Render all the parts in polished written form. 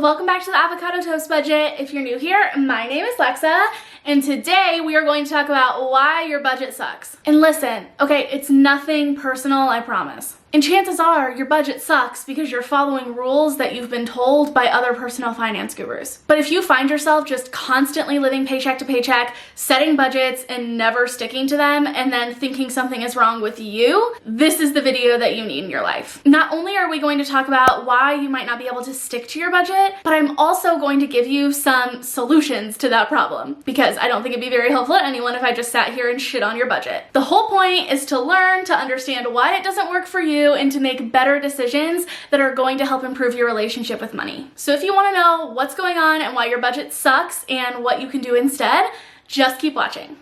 Welcome back to the Avocado Toast Budget. If you're new here, my name is Lexa, and today we are going to talk about why your budget sucks. And listen, okay, it's nothing personal, I promise. And chances are your budget sucks because you're following rules that you've been told by other personal finance gurus. But if you find yourself just constantly living paycheck to paycheck, setting budgets and never sticking to them, and then thinking something is wrong with you, this is the video that you need in your life. Not only are we going to talk about why you might not be able to stick to your budget, but I'm also going to give you some solutions to that problem, because I don't think it'd be very helpful to anyone if I just sat here and shit on your budget. The whole point is to learn to understand why it doesn't work for you and to make better decisions that are going to help improve your relationship with money. So if you want to know what's going on and why your budget sucks and what you can do instead, just keep watching.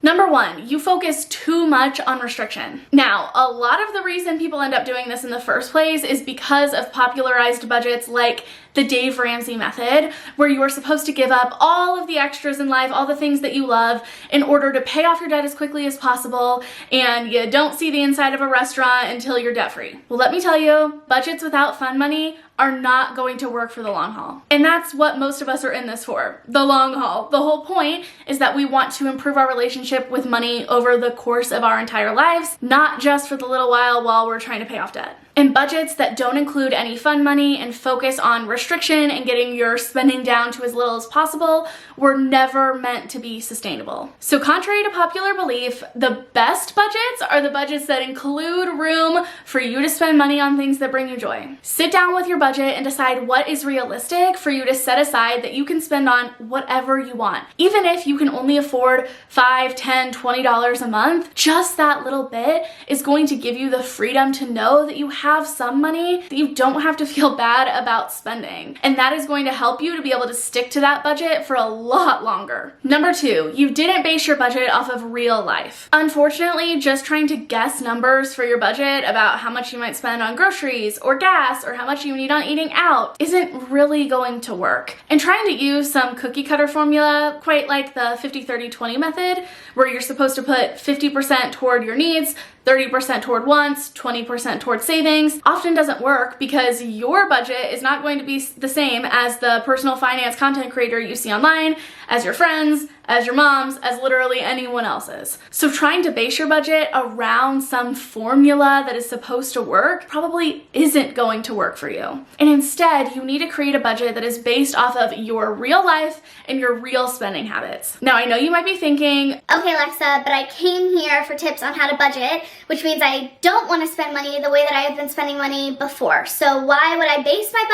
Number one, you focus too much on restriction. Now, a lot of the reason people end up doing this in the first place is because of popularized budgets like the Dave Ramsey method, where you are supposed to give up all of the extras in life, all the things that you love, in order to pay off your debt as quickly as possible, and you don't see the inside of a restaurant until you're debt-free. Well, let me tell you, budgets without fun money are not going to work for the long haul. And that's what most of us are in this for, the long haul. The whole point is that we want to improve our relationship with money over the course of our entire lives, not just for the little while we're trying to pay off debt. And budgets that don't include any fun money and focus on restriction and getting your spending down to as little as possible were never meant to be sustainable. So contrary to popular belief, the best budgets are the budgets that include room for you to spend money on things that bring you joy. Sit down with your budget and decide what is realistic for you to set aside that you can spend on whatever you want. Even if you can only afford $5, $10, $20 a month, just that little bit is going to give you the freedom to know that you have some money that you don't have to feel bad about spending. And that is going to help you to be able to stick to that budget for a lot longer. Number two, you didn't base your budget off of real life. Unfortunately, just trying to guess numbers for your budget about how much you might spend on groceries or gas or how much you need on eating out isn't really going to work. And trying to use some cookie cutter formula, quite like the 50-30-20 method, where you're supposed to put 50% toward your needs, 30% toward wants, 20% toward savings, often doesn't work because your budget is not going to be the same as the personal finance content creator you see online, as your friends, as your moms, as literally anyone else's. So trying to base your budget around some formula that is supposed to work probably isn't going to work for you. And instead, you need to create a budget that is based off of your real life and your real spending habits. Now, I know you might be thinking, okay, Alexa, but I came here for tips on how to budget, which means I don't want to spend money the way that I have been spending money before. So why would I base my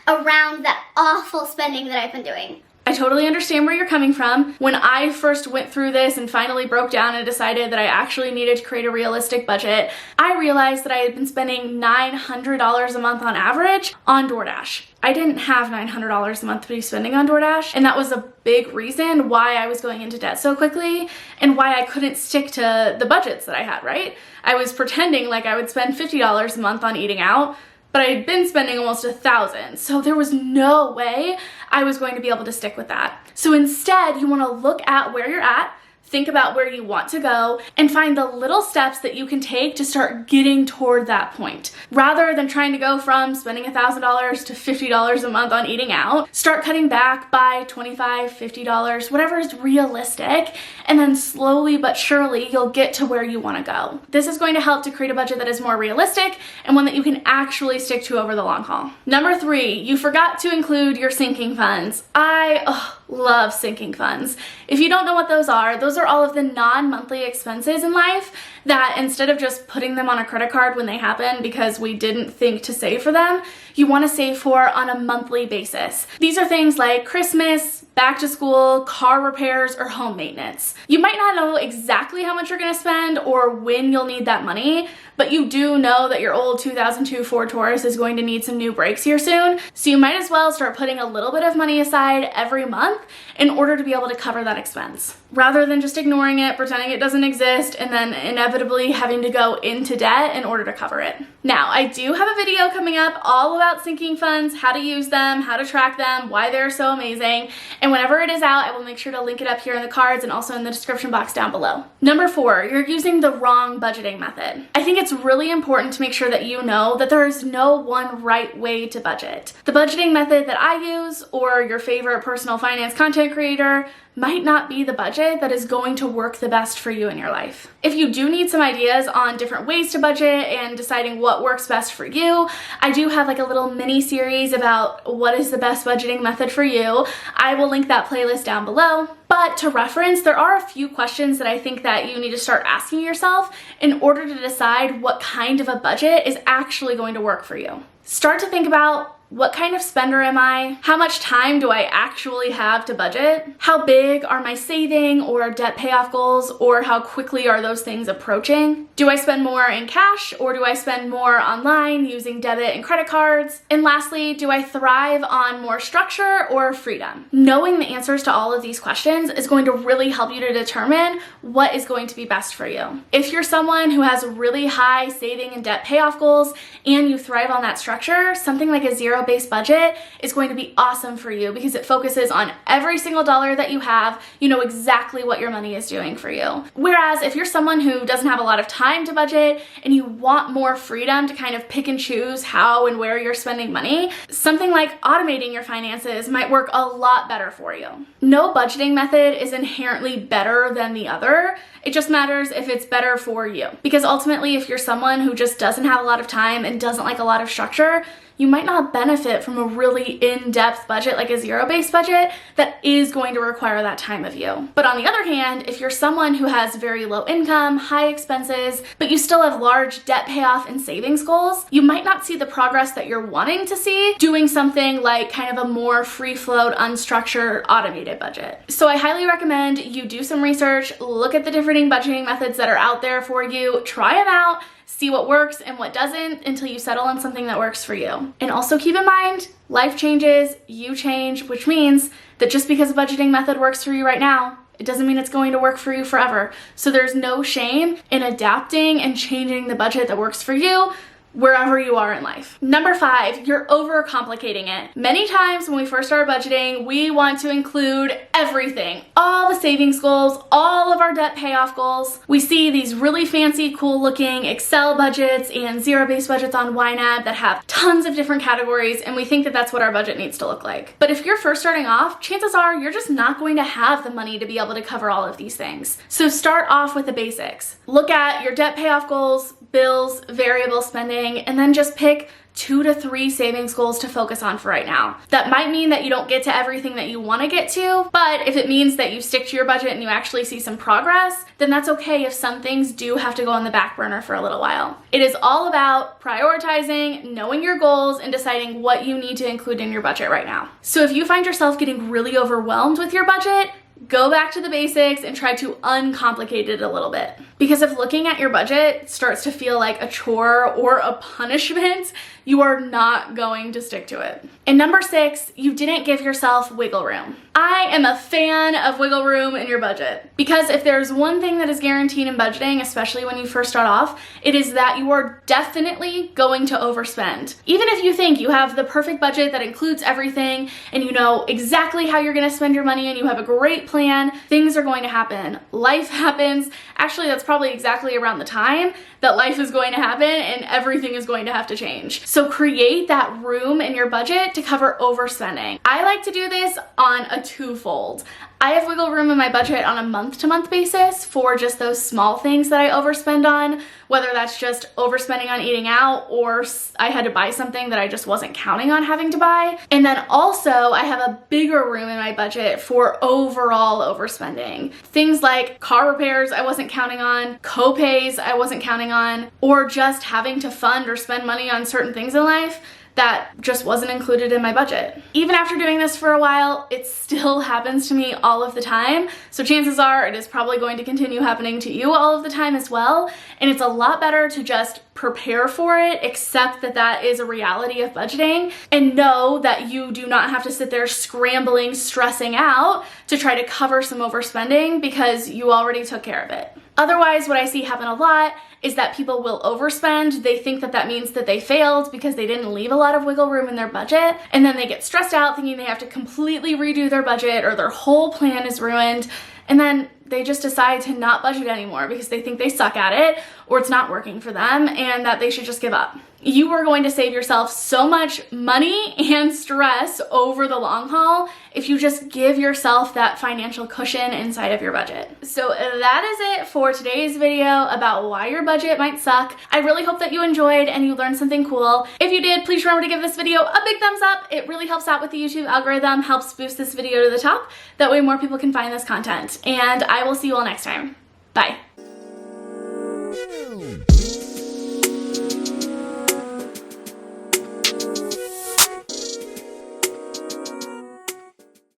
budget around that awful spending that I've been doing? I totally understand where you're coming from. When I first went through this and finally broke down and decided that I actually needed to create a realistic budget, I realized that I had been spending $900 a month on average on DoorDash. I didn't have $900 a month to be spending on DoorDash, and that was a big reason why I was going into debt so quickly and why I couldn't stick to the budgets that I had, right? I was pretending like I would spend $50 a month on eating out, but I had been spending almost $1,000, so there was no way I was going to be able to stick with that. So instead, you want to look at where you're at, think about where you want to go, and find the little steps that you can take to start getting toward that point. Rather than trying to go from spending $1,000 to $50 a month on eating out, start cutting back by $25, $50, whatever is realistic, and then slowly but surely you'll get to where you want to go. This is going to help to create a budget that is more realistic and one that you can actually stick to over the long haul. Number three, you forgot to include your sinking funds. I love sinking funds. If you don't know what those are all of the non-monthly expenses in life that instead of just putting them on a credit card when they happen because we didn't think to save for them, you want to save for on a monthly basis. These are things like Christmas, back to school, car repairs, or home maintenance. You might not know exactly how much you're going to spend or when you'll need that money, but you do know that your old 2002 Ford Taurus is going to need some new brakes here soon, so you might as well start putting a little bit of money aside every month in order to be able to cover that expense, rather than just ignoring it, pretending it doesn't exist, and then inevitably having to go into debt in order to cover it. Now, I do have a video coming up all about sinking funds, how to use them, how to track them, why they're so amazing, And whenever it is out, I will make sure to link it up here in the cards and also in the description box down below. Number 4, you're using the wrong budgeting method. I think it's really important to make sure that you know that there is no one right way to budget. The budgeting method that I use, or your favorite personal finance content creator, might not be the budget that is going to work the best for you in your life. If you do need some ideas on different ways to budget and deciding what works best for you, I do have like a little mini series about what is the best budgeting method for you. I will link that playlist down below. But to reference, there are a few questions that I think that you need to start asking yourself in order to decide what kind of a budget is actually going to work for you. Start to think about, what kind of spender am I? How much time do I actually have to budget? How big are my saving or debt payoff goals, or how quickly are those things approaching? Do I spend more in cash, or do I spend more online using debit and credit cards? And lastly, do I thrive on more structure or freedom? Knowing the answers to all of these questions is going to really help you to determine what is going to be best for you. If you're someone who has really high saving and debt payoff goals and you thrive on that structure, something like a zero-based budget is going to be awesome for you because it focuses on every single dollar that you have. You know exactly what your money is doing for you. Whereas if you're someone who doesn't have a lot of time to budget and you want more freedom to kind of pick and choose how and where you're spending money, something like automating your finances might work a lot better for you. No budgeting method is inherently better than the other. It just matters if it's better for you. Because ultimately, if you're someone who just doesn't have a lot of time and doesn't like a lot of structure, you might not benefit from a really in-depth budget like a zero-based budget that is going to require that time of you. But on the other hand, if you're someone who has very low income, high expenses, but you still have large debt payoff and savings goals, you might not see the progress that you're wanting to see doing something like kind of a more free-float, unstructured, automated budget. So I highly recommend you do some research, look at the different budgeting methods that are out there for you, try them out, see what works and what doesn't until you settle on something that works for you. And also keep in mind, life changes, you change, which means that just because a budgeting method works for you right now, it doesn't mean it's going to work for you forever. So there's no shame in adapting and changing the budget that works for you wherever you are in life. Number 5, you're overcomplicating it. Many times when we first start budgeting, we want to include everything, all the savings goals, all of our debt payoff goals. We see these really fancy, cool looking Excel budgets and zero-based budgets on YNAB that have tons of different categories, and we think that that's what our budget needs to look like. But if you're first starting off, chances are you're just not going to have the money to be able to cover all of these things. So start off with the basics. Look at your debt payoff goals, bills, variable spending, and then just pick 2 to 3 savings goals to focus on for right now. That might mean that you don't get to everything that you want to get to, but if it means that you stick to your budget and you actually see some progress, then that's okay if some things do have to go on the back burner for a little while. It is all about prioritizing, knowing your goals, and deciding what you need to include in your budget right now. So if you find yourself getting really overwhelmed with your budget, go back to the basics and try to uncomplicate it a little bit. Because if looking at your budget starts to feel like a chore or a punishment, you are not going to stick to it. And number 6, you didn't give yourself wiggle room. I am a fan of wiggle room in your budget because if there's one thing that is guaranteed in budgeting, especially when you first start off, it is that you are definitely going to overspend. Even if you think you have the perfect budget that includes everything and you know exactly how you're going to spend your money and you have a great plan, things are going to happen. Life happens. Actually, that's probably exactly around the time that life is going to happen and everything is going to have to change. So create that room in your budget to cover overspending. I like to do this on a twofold. I have wiggle room in my budget on a month-to-month basis for just those small things that I overspend on, whether that's just overspending on eating out or I had to buy something that I just wasn't counting on having to buy. And then also I have a bigger room in my budget for overall overspending. Things like car repairs I wasn't counting on, co-pays I wasn't counting on, or just having to fund or spend money on certain things in life that just wasn't included in my budget. Even after doing this for a while, it still happens to me all of the time. So chances are it is probably going to continue happening to you all of the time as well. And it's a lot better to just prepare for it, accept that that is a reality of budgeting, and know that you do not have to sit there scrambling, stressing out to try to cover some overspending because you already took care of it. Otherwise, what I see happen a lot is that people will overspend. They think that that means that they failed because they didn't leave a lot of wiggle room in their budget, and then they get stressed out thinking they have to completely redo their budget or their whole plan is ruined, and then they just decide to not budget anymore because they think they suck at it or it's not working for them and that they should just give up. You are going to save yourself so much money and stress over the long haul if you just give yourself that financial cushion inside of your budget. So that is it for today's video about why your budget might suck. I really hope that you enjoyed and you learned something cool. If you did, please remember to give this video a big thumbs up. It really helps out with the YouTube algorithm, helps boost this video to the top. That way more people can find this content. And I will see you all next time. Bye.